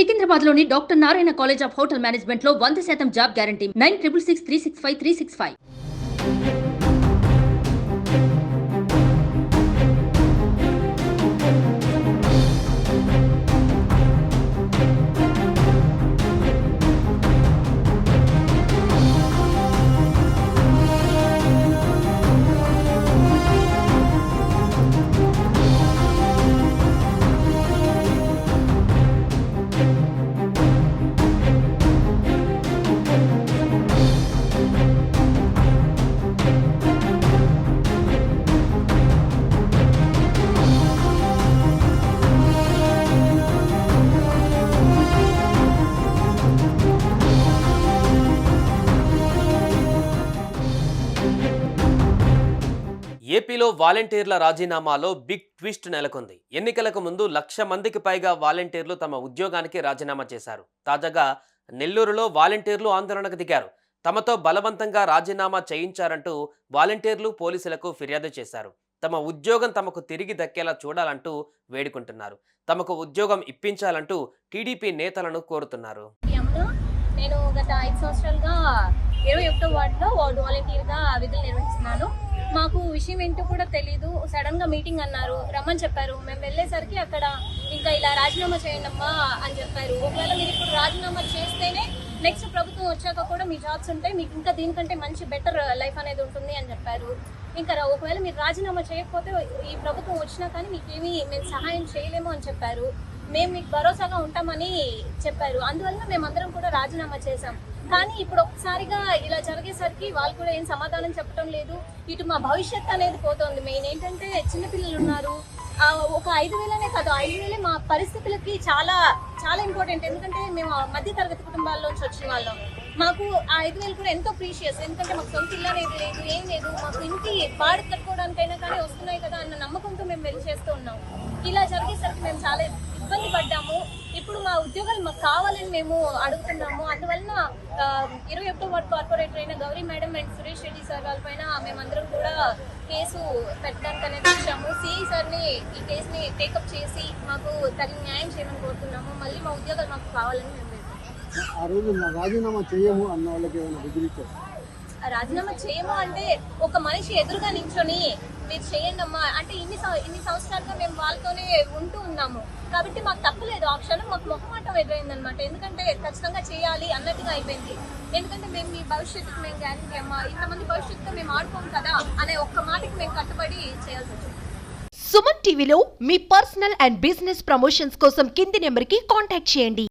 సికింద్రాబాద్లోని doctor Narayana college of hotel మేనేజ్మెంట్లో 100% job guarantee 966365 ఏపీలో వాలంటీర్ల రాజీనామాలో బిగ్ ట్విస్ట్ నెలకొంది. ఎన్నికలకు ముందు 1,00,000 మందికి పైగా వాలంటీర్లు తమ ఉద్యోగానికి రాజీనామా చేశారు. తాజాగా నెల్లూరులో వాలంటీర్లు ఆందోళనకు దిగారు. తమతో బలవంతంగా రాజీనామా చేయించారంటూ వాలంటీర్లు పోలీసులకు ఫిర్యాదు చేశారు. తమ ఉద్యోగం తమకు తిరిగి దక్కేలా చూడాలంటూ వేడుకుంటున్నారు. తమకు ఉద్యోగం ఇప్పించాలంటూ టీడీపీ నేతలను కోరుతున్నారు. నేను గత 5 సంవత్సరాలుగా 21వ వార్డులో వాలంటీర్గా విధులు నిర్వహిస్తున్నాను. మాకు విషయం ఏంటో కూడా తెలీదు. సడన్ గా మీటింగ్ అన్నారు, రమ్మని చెప్పారు. మేము వెళ్ళేసరికి అక్కడ ఇంకా ఇలా రాజీనామా చేయండి అమ్మా అని చెప్పారు. ఒకవేళ మీరు ఇప్పుడు రాజీనామా చేస్తేనే నెక్స్ట్ ప్రభుత్వం వచ్చాక కూడా మీ జాబ్స్ ఉంటాయి, మీకు ఇంకా దీనికంటే మంచి బెటర్ లైఫ్ అనేది ఉంటుంది అని చెప్పారు. ఇంకా ఒకవేళ మీరు రాజీనామా చేయకపోతే ఈ ప్రభుత్వం వచ్చినా కానీ మీకేమీ మేము సహాయం చేయలేము అని చెప్పారు. మేము మీకు భరోసాగా ఉంటామని చెప్పారు. అందువల్ల మేమందరం కూడా రాజీనామా చేశాం. కానీ ఇప్పుడు ఒక్కసారిగా ఇలా జరిగేసరికి వాళ్ళు కూడా ఏం సమాధానం చెప్పడం లేదు. ఇటు మా భవిష్యత్తు అనేది పోతుంది. మెయిన్ ఏంటంటే చిన్నపిల్లలు ఉన్నారు. ఒక 5,000 కాదు, 5,000 మా పరిస్థితులకి చాలా చాలా ఇంపార్టెంట్. ఎందుకంటే మేము మధ్య తరగతి కుటుంబాల్లోంచి వచ్చిన వాళ్ళం. మాకు ఆ 5,000 కూడా ఎంతో ప్రీషియస్. ఎందుకంటే మాకు సొంత ఇల్లు అనేది లేదు, ఏం లేదు. మాకు ఇంటి బాడు కట్టుకోవడానికైనా కానీ వస్తున్నాయి కదా అన్న నమ్మకంతో మేము వెళ్ళి చేస్తూ ఉన్నాం. ఇలా జరిగేసరికి మేము చాలా ఇబ్బంది పడ్డాము. ఇప్పుడు మా ఉద్యోగాలు మాకు కావాలని మేము అడుగుతున్నాము. అందువలన 21వ వార్డు కార్పొరేటర్ అయిన Gauri madam and Suresh Reddy sir వాళ్ళ పైన మేమందరం కూడా కేసు పెట్టడానికి అనేది వచ్చాము. సిఐ సార్ని ఈ కేసుని టేకప్ చేసి మాకు తగిన న్యాయం చేయమని కోరుతున్నాము. మళ్ళీ మా ఉద్యోగాలు మాకు కావాలని మేము ఆ రోజు రాజీనామా చేయము అన్న వాళ్ళకి ఏమైనా బెదిరించారు? రాజీనామా చేయము అంటే ఒక మనిషి ఎదురుగా నించొని మీరు చేయండి అమ్మా అంటే ఇన్ని సంవత్సరాలుగా మేము వాళ్ళతోనే ఉంటూ ఉన్నాము కాబట్టి మాకు తప్పలేదు. ఆ క్షణం మాకు మొహమాటం ఎదురైంది అనమాట. ఎందుకంటే ఖచ్చితంగా చేయాలి అన్నట్టుగా అయిపోయింది. ఎందుకంటే మేము మీ భవిష్యత్తుకు మేము గ్యారెంటీ అమ్మా, ఇంతమంది భవిష్యత్తుతో మేము ఆడుకోము కదా అనే ఒక్క మాటకి మేము కట్టుబడి చేయాల్సి వచ్చింది. సుమన్ టీవీలో మీ పర్సనల్ అండ్ బిజినెస్ ప్రమోషన్స్ కోసం కింది నెంబర్కి కాంటాక్ట్ చేయండి.